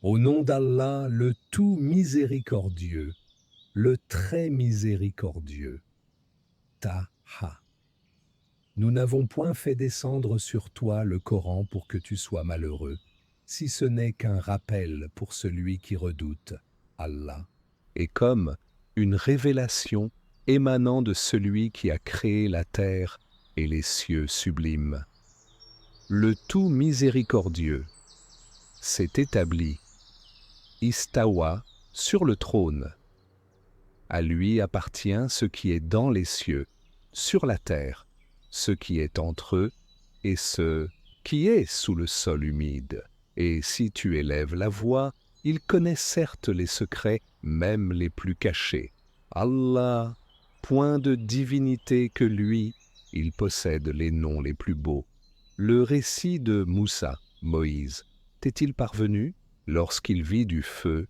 Au nom d'Allah, le tout miséricordieux, le très miséricordieux. Taha. Nous n'avons point fait descendre sur toi le Coran pour que tu sois malheureux, si ce n'est qu'un rappel pour celui qui redoute Allah. Et comme une révélation émanant de celui qui a créé la terre et les cieux sublimes. Le tout miséricordieux s'est établi, istawa, sur le trône. À lui appartient ce qui est dans les cieux, sur la terre, ce qui est entre eux et ce qui est sous le sol humide. Et si tu élèves la voix, il connaît certes les secrets, même les plus cachés. Allah, point de divinité que lui, il possède les noms les plus beaux. Le récit de Moussa, Moïse, t'est-il parvenu? Lorsqu'il vit du feu,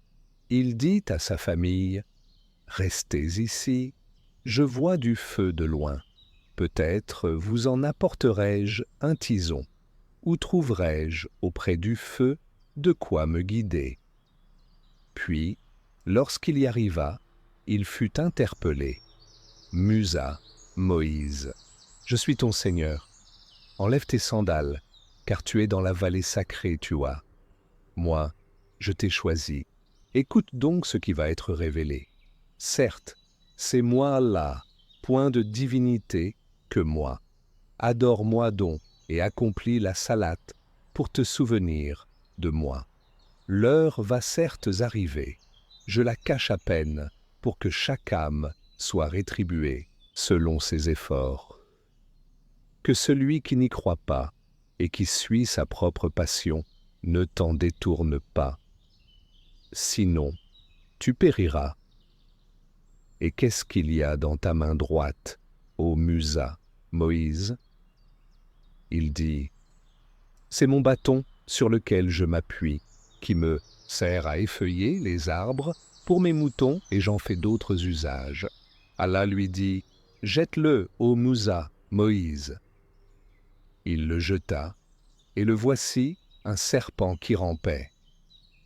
il dit à sa famille: restez ici, je vois du feu de loin. Peut-être vous en apporterai-je un tison, ou trouverai-je auprès du feu de quoi me guider. Puis, lorsqu'il y arriva, il fut interpellé. Musa, Moïse, je suis ton Seigneur. Enlève tes sandales, car tu es dans la vallée sacrée, tu vois. Moi, je t'ai choisi. Écoute donc ce qui va être révélé. Certes, c'est moi Allah, point de divinité que moi. Adore-moi donc et accomplis la salate pour te souvenir de moi. L'heure va certes arriver, je la cache à peine pour que chaque âme soit rétribuée selon ses efforts. Que celui qui n'y croit pas et qui suit sa propre passion ne t'en détourne pas. Sinon, tu périras. Et qu'est-ce qu'il y a dans ta main droite, ô Musa, Moïse? Il dit: c'est mon bâton sur lequel je m'appuie, qui me sert à effeuiller les arbres pour mes moutons et j'en fais d'autres usages. Allah lui dit: jette-le, ô Musa, Moïse. Il le jeta, et le voici un serpent qui rampait.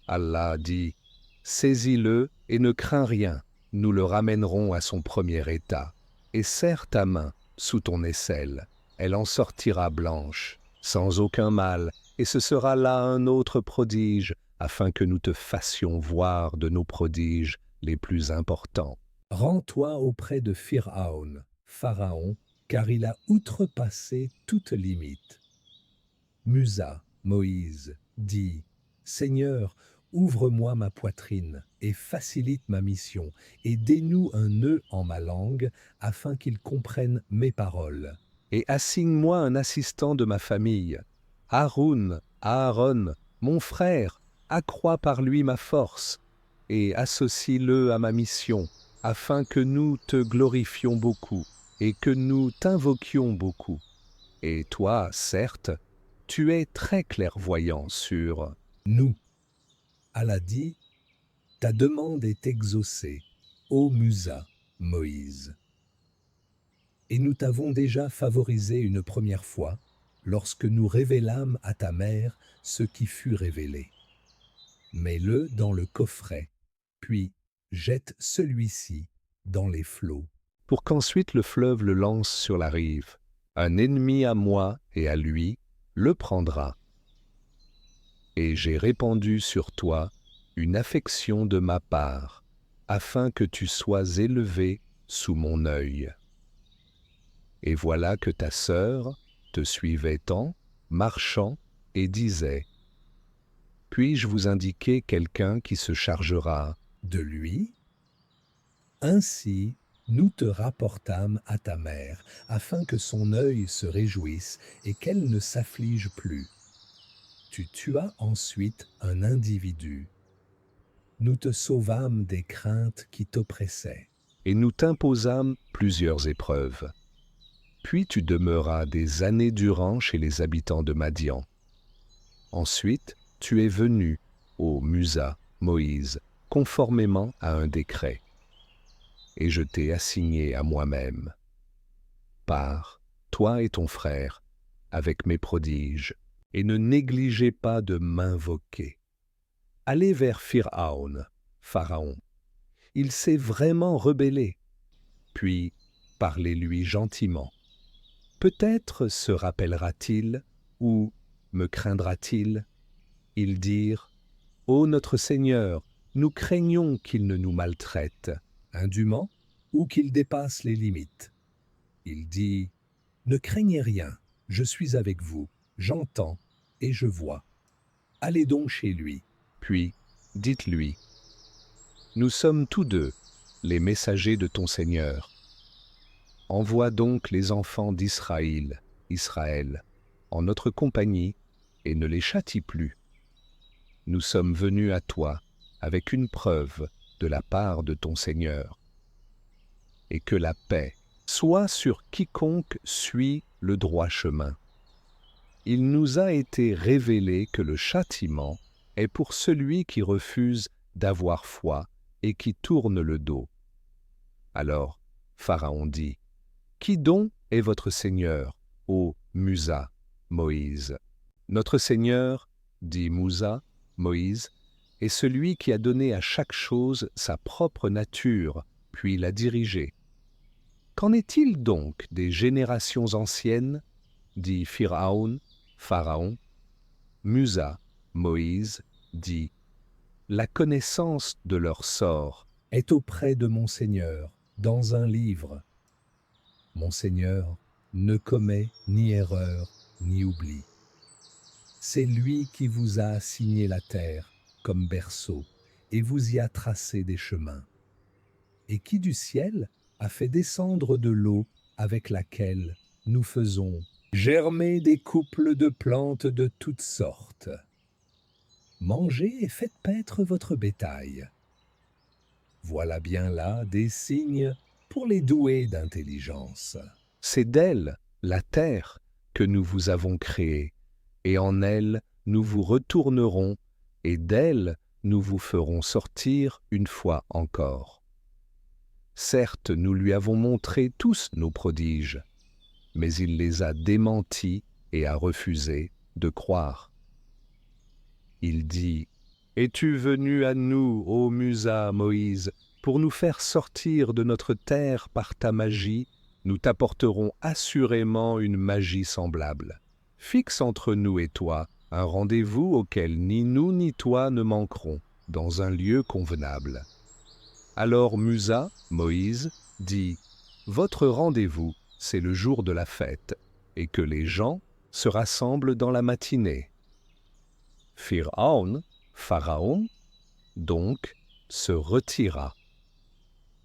Allah dit: saisis-le et ne crains rien, nous le ramènerons à son premier état. Et serre ta main sous ton aisselle, elle en sortira blanche, sans aucun mal, et ce sera là un autre prodige, afin que nous te fassions voir de nos prodiges les plus importants. Rends-toi auprès de Pharaon, car il a outrepassé toute limite. Musa, Moïse, dit: Seigneur, ouvre-moi ma poitrine et facilite ma mission, et dénoue un nœud en ma langue, afin qu'il comprenne mes paroles. Et assigne-moi un assistant de ma famille. Aaron, mon frère, accroît par lui ma force, et associe-le à ma mission, afin que nous te glorifions beaucoup, et que nous t'invoquions beaucoup. Et toi, certes, tu es très clairvoyant sur nous. Allah dit: ta demande est exaucée, ô Musa, Moïse. Et nous t'avons déjà favorisé une première fois, lorsque nous révélâmes à ta mère ce qui fut révélé. Mets-le dans le coffret, puis jette celui-ci dans les flots, pour qu'ensuite le fleuve le lance sur la rive. Un ennemi à moi et à lui le prendra. Et j'ai répandu sur toi une affection de ma part, afin que tu sois élevé sous mon œil. Et voilà que ta sœur te suivait tant, marchant, et disait: puis-je vous indiquer quelqu'un qui se chargera de lui? Ainsi, nous te rapportâmes à ta mère, afin que son œil se réjouisse et qu'elle ne s'afflige plus. Tu tuas ensuite un individu. Nous te sauvâmes des craintes qui t'oppressaient. Et nous t'imposâmes plusieurs épreuves. Puis tu demeuras des années durant chez les habitants de Madian. Ensuite, tu es venu, ô Musa, Moïse, conformément à un décret. Et je t'ai assigné à moi-même. Pars, toi et ton frère, avec mes prodiges, et ne négligez pas de m'invoquer. Allez vers Pharaon. Il s'est vraiment rebellé. Puis, parlez-lui gentiment. Peut-être se rappellera-t-il ou me craindra-t-il. Ils dirent: Ô notre Seigneur, nous craignons qu'il ne nous maltraite indûment ou qu'il dépasse les limites. Il dit: Ne craignez rien, je suis avec vous, j'entends et je vois. Allez donc chez lui. Puis, dites-lui: Nous sommes tous deux les messagers de ton Seigneur. Envoie donc les enfants d'Israël, en notre compagnie, et ne les châtie plus. Nous sommes venus à toi avec une preuve de la part de ton Seigneur. Et que la paix soit sur quiconque suit le droit chemin. Il nous a été révélé que le châtiment est pour celui qui refuse d'avoir foi et qui tourne le dos. Alors Pharaon dit: Qui donc est votre Seigneur, ô Musa, Moïse? Notre Seigneur, dit Musa, Moïse, est celui qui a donné à chaque chose sa propre nature, puis l'a dirigée. Qu'en est-il donc des générations anciennes? Dit Pharaon. Musa, Moïse, dit: La connaissance de leur sort est auprès de mon Seigneur, dans un livre. Mon Seigneur ne commet ni erreur ni oubli. C'est lui qui vous a assigné la terre comme berceau et vous y a tracé des chemins. Et qui du ciel a fait descendre de l'eau avec laquelle nous faisons germer des couples de plantes de toutes sortes. Mangez et faites paître votre bétail. Voilà bien là des signes pour les doués d'intelligence. C'est d'elle, la terre, que nous vous avons créée, et en elle nous vous retournerons, et d'elle nous vous ferons sortir une fois encore. Certes, nous lui avons montré tous nos prodiges, mais il les a démentis et a refusé de croire. Il dit: Es-tu venu à nous, ô Musa, Moïse, pour nous faire sortir de notre terre par ta magie? Nous t'apporterons assurément une magie semblable. Fixe entre nous et toi un rendez-vous auquel ni nous ni toi ne manquerons, dans un lieu convenable. Alors Musa, Moïse, dit: Votre rendez-vous, c'est le jour de la fête, et que les gens se rassemblent dans la matinée. Pharaon, donc, se retira.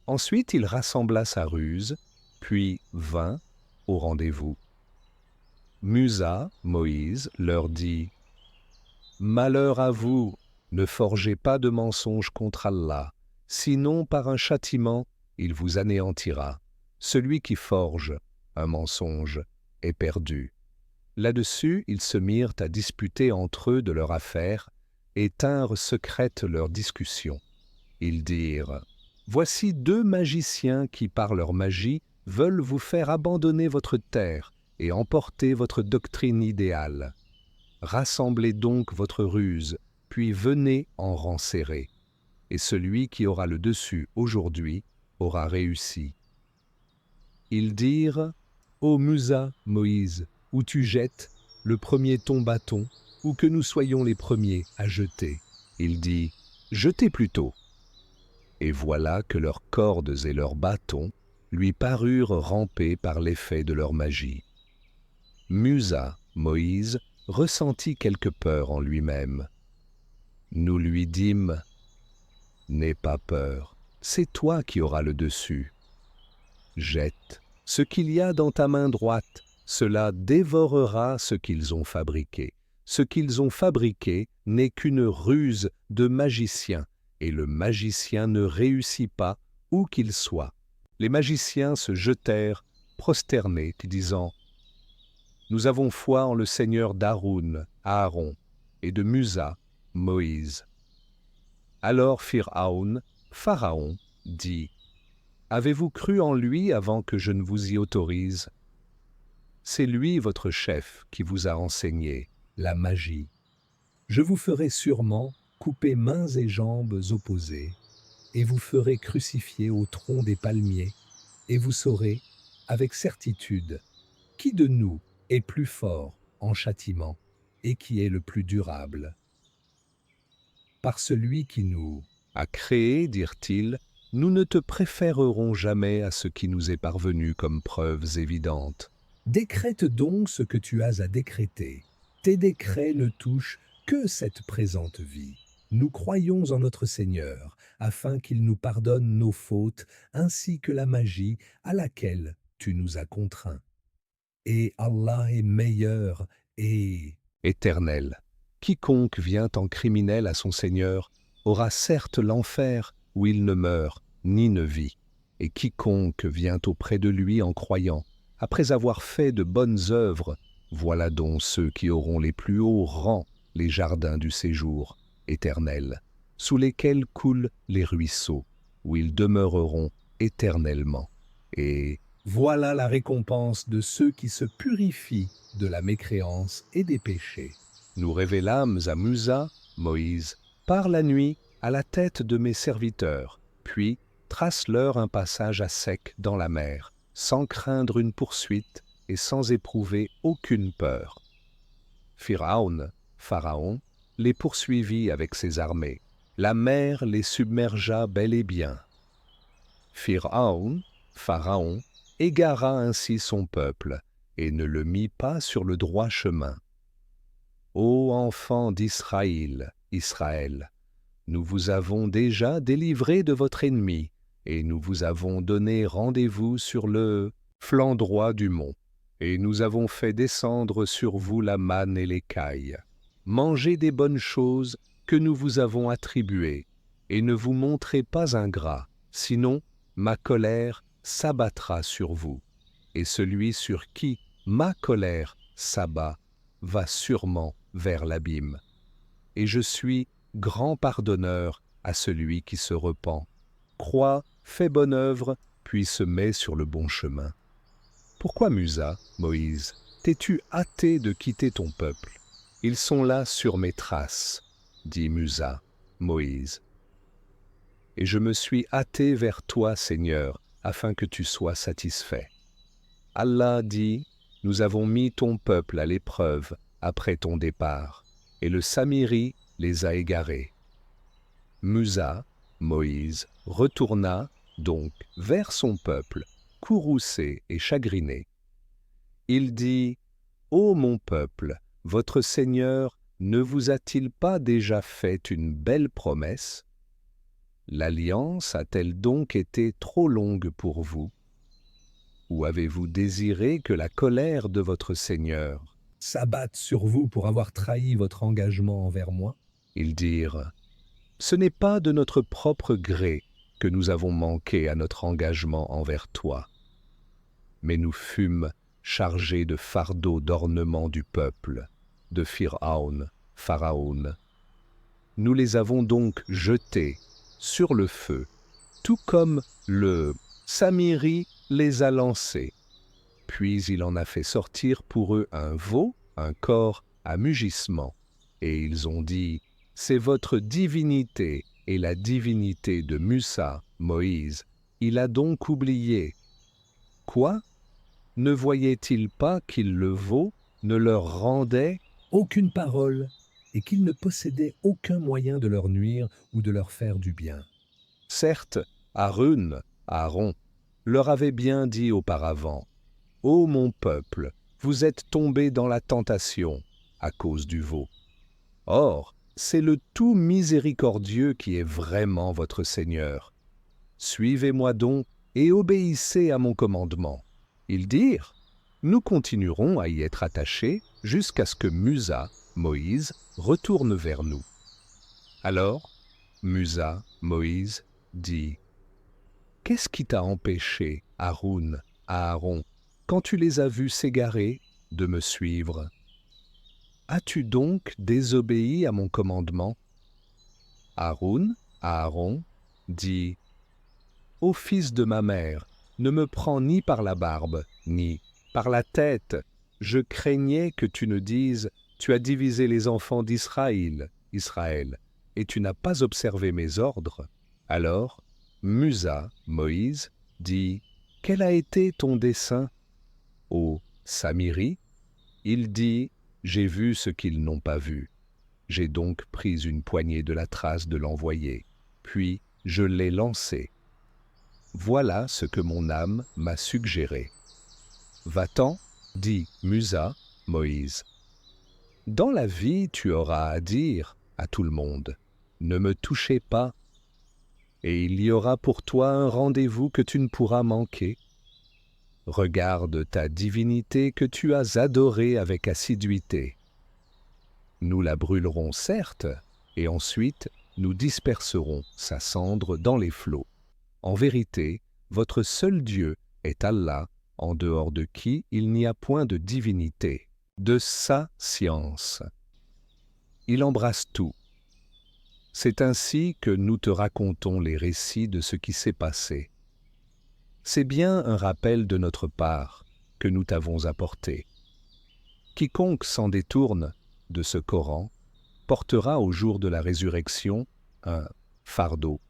Ensuite il rassembla sa ruse, puis vint au rendez-vous. Musa, Moïse, leur dit: Malheur à vous, ne forgez pas de mensonges contre Allah, sinon par un châtiment il vous anéantira. Celui qui forge un mensonge est perdu. Là-dessus, ils se mirent à disputer entre eux de leur affaire et tinrent secrète leur discussion. Ils dirent: Voici deux magiciens qui, par leur magie, veulent vous faire abandonner votre terre et emporter votre doctrine idéale. Rassemblez donc votre ruse, puis venez en rang serré. Et celui qui aura le dessus aujourd'hui aura réussi. Ils dirent: Ô Musa, Moïse, où tu jettes le premier ton bâton, ou que nous soyons les premiers à jeter. Il dit: Jetez plutôt. Et voilà que leurs cordes et leurs bâtons lui parurent ramper par l'effet de leur magie. Musa, Moïse, ressentit quelque peur en lui-même. Nous lui dîmes: N'aie pas peur, c'est toi qui auras le dessus. Jette ce qu'il y a dans ta main droite, cela dévorera ce qu'ils ont fabriqué. Ce qu'ils ont fabriqué n'est qu'une ruse de magicien, et le magicien ne réussit pas où qu'il soit. Les magiciens se jetèrent, prosternés, disant: Nous avons foi en le Seigneur d'Aaron, et de Musa, Moïse. Alors Pharaon dit: Avez-vous cru en lui avant que je ne vous y autorise? C'est lui votre chef qui vous a enseigné la magie. Je vous ferai sûrement coupez mains et jambes opposées, et vous ferez crucifier au tronc des palmiers, et vous saurez, avec certitude, qui de nous est plus fort en châtiment et qui est le plus durable. Par celui qui nous a créés, dirent-ils, nous ne te préférerons jamais à ce qui nous est parvenu comme preuves évidentes. Décrète donc ce que tu as à décréter. Tes décrets ne touchent que cette présente vie. Nous croyons en notre Seigneur, afin qu'il nous pardonne nos fautes, ainsi que la magie à laquelle tu nous as contraints. Et Allah est meilleur et éternel. Quiconque vient en criminel à son Seigneur aura certes l'enfer où il ne meurt ni ne vit. Et quiconque vient auprès de lui en croyant, après avoir fait de bonnes œuvres, voilà donc ceux qui auront les plus hauts rangs, les jardins du séjour éternel, sous lesquels coulent les ruisseaux, où ils demeureront éternellement. Et voilà la récompense de ceux qui se purifient de la mécréance et des péchés. Nous révélâmes à Musa, Moïse, par la nuit à la tête de mes serviteurs, puis trace-leur un passage à sec dans la mer, sans craindre une poursuite et sans éprouver aucune peur. Pharaon, les poursuivit avec ses armées. La mer les submergea bel et bien. Pharaon, égara ainsi son peuple, et ne le mit pas sur le droit chemin. Ô enfants d'Israël, Israël, nous vous avons déjà délivré de votre ennemi, et nous vous avons donné rendez-vous sur le flanc droit du mont, et nous avons fait descendre sur vous la manne et l'écaille. Mangez des bonnes choses que nous vous avons attribuées, et ne vous montrez pas ingrats, sinon ma colère s'abattra sur vous, et celui sur qui ma colère s'abat va sûrement vers l'abîme. Et je suis grand pardonneur à celui qui se repent, croit, fait bonne œuvre, puis se met sur le bon chemin. Pourquoi, Musa, Moïse, t'es-tu hâté de quitter ton peuple? Ils sont là sur mes traces, dit Musa, Moïse. Et je me suis hâté vers toi, Seigneur, afin que tu sois satisfait. Allah dit, nous avons mis ton peuple à l'épreuve après ton départ, et le Samiri les a égarés. Musa, Moïse, retourna donc vers son peuple, courroucé et chagriné. Il dit, ô mon peuple, votre Seigneur ne vous a-t-il pas déjà fait une belle promesse? L'alliance a-t-elle donc été trop longue pour vous? Ou avez-vous désiré que la colère de votre Seigneur s'abatte sur vous pour avoir trahi votre engagement envers moi? Ils dirent, ce n'est pas de notre propre gré que nous avons manqué à notre engagement envers toi, mais nous fûmes chargés de fardeaux d'ornement du peuple, de Pharaon. Nous les avons donc jetés sur le feu, tout comme le Samiri les a lancés. Puis il en a fait sortir pour eux un veau, un corps à mugissement. Et ils ont dit, c'est votre divinité et la divinité de Musa, Moïse. Il a donc oublié. Quoi? Ne voyait-il pas qu'il le veau ne leur rendait aucune parole et qu'il ne possédait aucun moyen de leur nuire ou de leur faire du bien? Certes, Aaron, leur avait bien dit auparavant, « Ô mon peuple, vous êtes tombés dans la tentation à cause du veau. Or, c'est le tout miséricordieux qui est vraiment votre Seigneur. Suivez-moi donc et obéissez à mon commandement. » Ils dirent, « Nous continuerons à y être attachés jusqu'à ce que Musa, Moïse, retourne vers nous. » Alors, Musa, Moïse, dit, « Qu'est-ce qui t'a empêché, Aaron, quand tu les as vus s'égarer, de me suivre? As-tu donc désobéi à mon commandement? » Aaron, dit, « Ô fils de ma mère, ne me prends ni par la barbe, ni par la tête. Je craignais que tu ne dises, tu as divisé les enfants d'Israël, et tu n'as pas observé mes ordres. Alors, Musa, Moïse, dit, « Quel a été ton dessein ?» Au Samiri, il dit, « J'ai vu ce qu'ils n'ont pas vu. J'ai donc pris une poignée de la trace de l'envoyé, puis je l'ai lancé. Voilà ce que mon âme m'a suggéré. Va-t'en, dit Musa, Moïse. Dans la vie, tu auras à dire à tout le monde, ne me touchez pas, et il y aura pour toi un rendez-vous que tu ne pourras manquer. Regarde ta divinité que tu as adorée avec assiduité. Nous la brûlerons certes, et ensuite nous disperserons sa cendre dans les flots. En vérité, votre seul Dieu est Allah, en dehors de qui il n'y a point de divinité, de sa science. Il embrasse tout. C'est ainsi que nous te racontons les récits de ce qui s'est passé. C'est bien un rappel de notre part que nous t'avons apporté. Quiconque s'en détourne de ce Coran portera au jour de la résurrection un fardeau.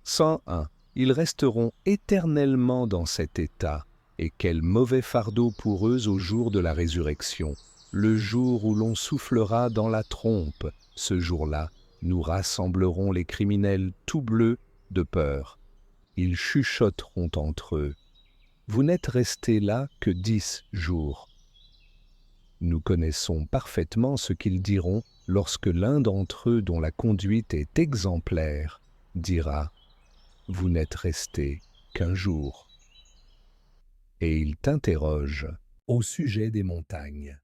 Sans un, ils resteront éternellement dans cet état, et quel mauvais fardeau pour eux au jour de la résurrection, le jour où l'on soufflera dans la trompe. Ce jour-là, nous rassemblerons les criminels tout bleus de peur. Ils chuchoteront entre eux. Vous n'êtes restés là que 10 jours. Nous connaissons parfaitement ce qu'ils diront lorsque l'un d'entre eux dont la conduite est exemplaire dira « Vous n'êtes restés qu'un jour ». Et il t'interroge au sujet des montagnes.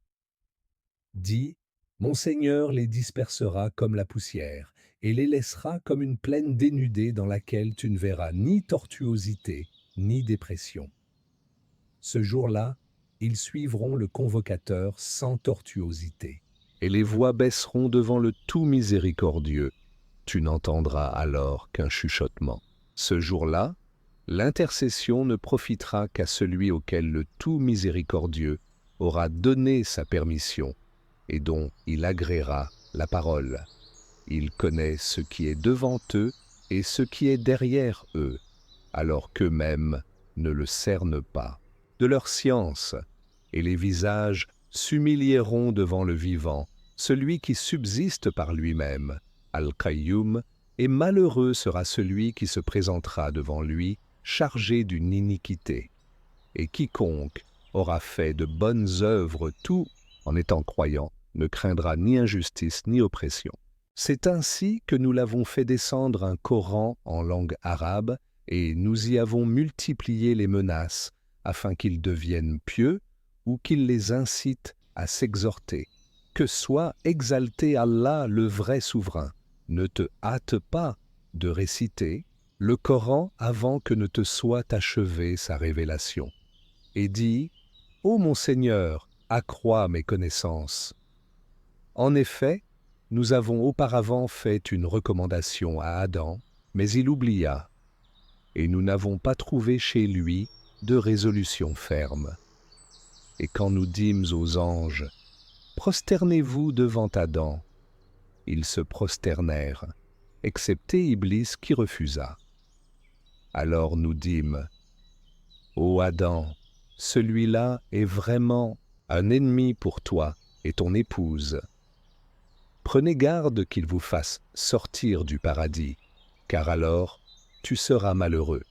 Dis, mon Seigneur les dispersera comme la poussière et les laissera comme une plaine dénudée dans laquelle tu ne verras ni tortuosité ni dépression. Ce jour-là, ils suivront le convocateur sans tortuosité. Et les voix baisseront devant le tout miséricordieux. Tu n'entendras alors qu'un chuchotement. Ce jour-là, l'intercession ne profitera qu'à celui auquel le tout miséricordieux aura donné sa permission et dont il agréera la parole. Il connaît ce qui est devant eux et ce qui est derrière eux, alors qu'eux-mêmes ne le cernent pas. De leur science, et les visages s'humilieront devant le vivant, celui qui subsiste par lui-même, Al-Qayyum, et malheureux sera celui qui se présentera devant lui, chargé d'une iniquité. Et quiconque aura fait de bonnes œuvres, tout en étant croyant, ne craindra ni injustice ni oppression. C'est ainsi que nous l'avons fait descendre un Coran en langue arabe, et nous y avons multiplié les menaces, afin qu'ils deviennent pieux ou qu'ils les incitent à s'exhorter. Que soit exalté Allah, le vrai souverain. Ne te hâte pas de réciter le Coran avant que ne te soit achevée sa révélation. Et dis, « Ô mon Seigneur, accrois mes connaissances. » En effet, nous avons auparavant fait une recommandation à Adam, mais il oublia, et nous n'avons pas trouvé chez lui de résolution ferme. Et quand nous dîmes aux anges, « Prosternez-vous devant Adam », ils se prosternèrent, excepté Iblis qui refusa. Alors nous dîmes, « Ô Adam, celui-là est vraiment un ennemi pour toi et ton épouse. Prenez garde qu'il vous fasse sortir du paradis, car alors tu seras malheureux.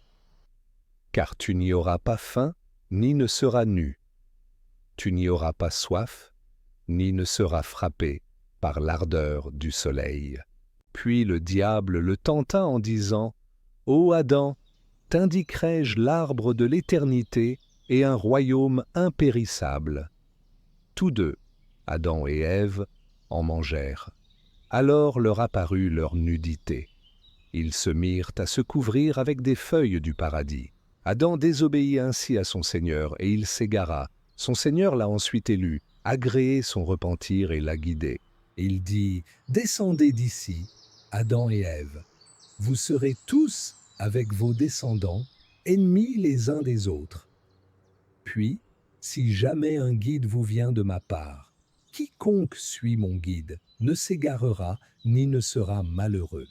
Car tu n'y auras pas faim, ni ne seras nu. Tu n'y auras pas soif, ni ne seras frappé par l'ardeur du soleil. » Puis le diable le tenta en disant, « Ô Adam, t'indiquerai-je l'arbre de l'éternité et un royaume impérissable ?» Tous deux, Adam et Ève, en mangèrent. Alors leur apparut leur nudité. Ils se mirent à se couvrir avec des feuilles du paradis. Adam désobéit ainsi à son Seigneur, et il s'égara. Son Seigneur l'a ensuite élu, agréé son repentir et l'a guidé. Il dit, « Descendez d'ici, Adam et Ève. Vous serez tous, avec vos descendants, ennemis les uns des autres. Puis, si jamais un guide vous vient de ma part, quiconque suit mon guide ne s'égarera ni ne sera malheureux.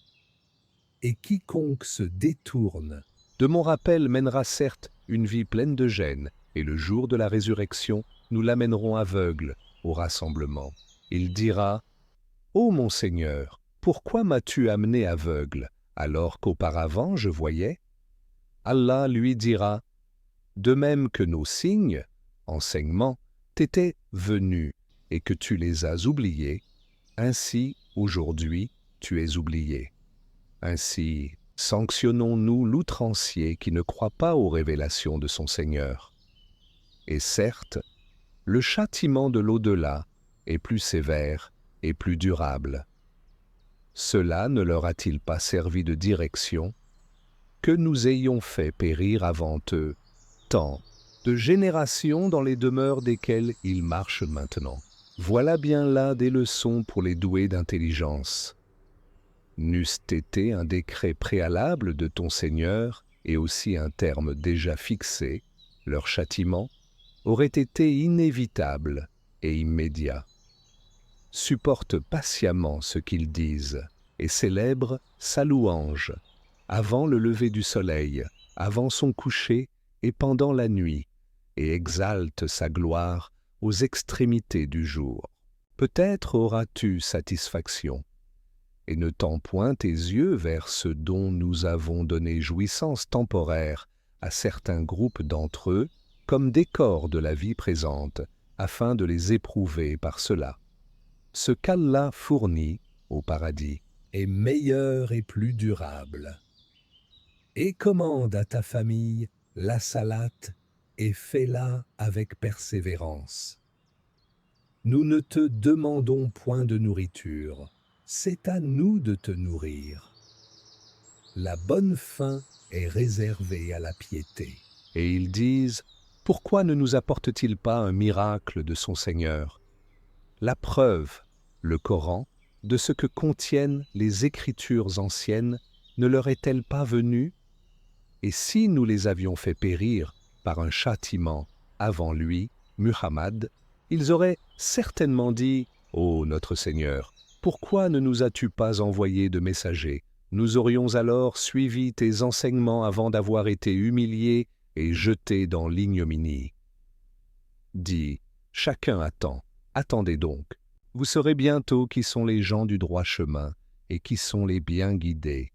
Et quiconque se détourne de mon rappel mènera certes une vie pleine de gêne, et le jour de la résurrection, nous l'amènerons aveugle au rassemblement. Il dira « Ô mon Seigneur, pourquoi m'as-tu amené aveugle, alors qu'auparavant je voyais ?» Allah lui dira « De même que nos signes, enseignements, t'étaient venus et que tu les as oubliés, ainsi aujourd'hui tu es oublié. Ainsi sanctionnons-nous l'outrancier qui ne croit pas aux révélations de son Seigneur. Et certes, le châtiment de l'au-delà est plus sévère et plus durable. Cela ne leur a-t-il pas servi de direction que nous ayons fait périr avant eux tant de générations dans les demeures desquelles ils marchent maintenant. Voilà bien là des leçons pour les doués d'intelligence. N'eût-ce été un décret préalable de ton Seigneur et aussi un terme déjà fixé, leur châtiment aurait été inévitable et immédiat. Supporte patiemment ce qu'ils disent et célèbre sa louange, avant le lever du soleil, avant son coucher et pendant la nuit, et exalte sa gloire aux extrémités du jour. Peut-être auras-tu satisfaction, et ne tends point tes yeux vers ce dont nous avons donné jouissance temporaire à certains groupes d'entre eux, comme décor de la vie présente, afin de les éprouver par cela. Ce qu'Allah fournit au paradis est meilleur et plus durable. Et commande à ta famille la salate et fais-la avec persévérance. Nous ne te demandons point de nourriture, c'est à nous de te nourrir. La bonne faim est réservée à la piété. Et ils disent, pourquoi ne nous apporte-t-il pas un miracle de son Seigneur? La preuve, le Coran, de ce que contiennent les Écritures anciennes ne leur est-elle pas venue? Et si nous les avions fait périr par un châtiment avant lui, Muhammad, ils auraient certainement dit « Ô notre Seigneur, pourquoi ne nous as-tu pas envoyé de messagers? Nous aurions alors suivi tes enseignements avant d'avoir été humiliés et jetés dans l'ignominie. » Dis, chacun attend, attendez donc. Vous saurez bientôt qui sont les gens du droit chemin et qui sont les bien guidés.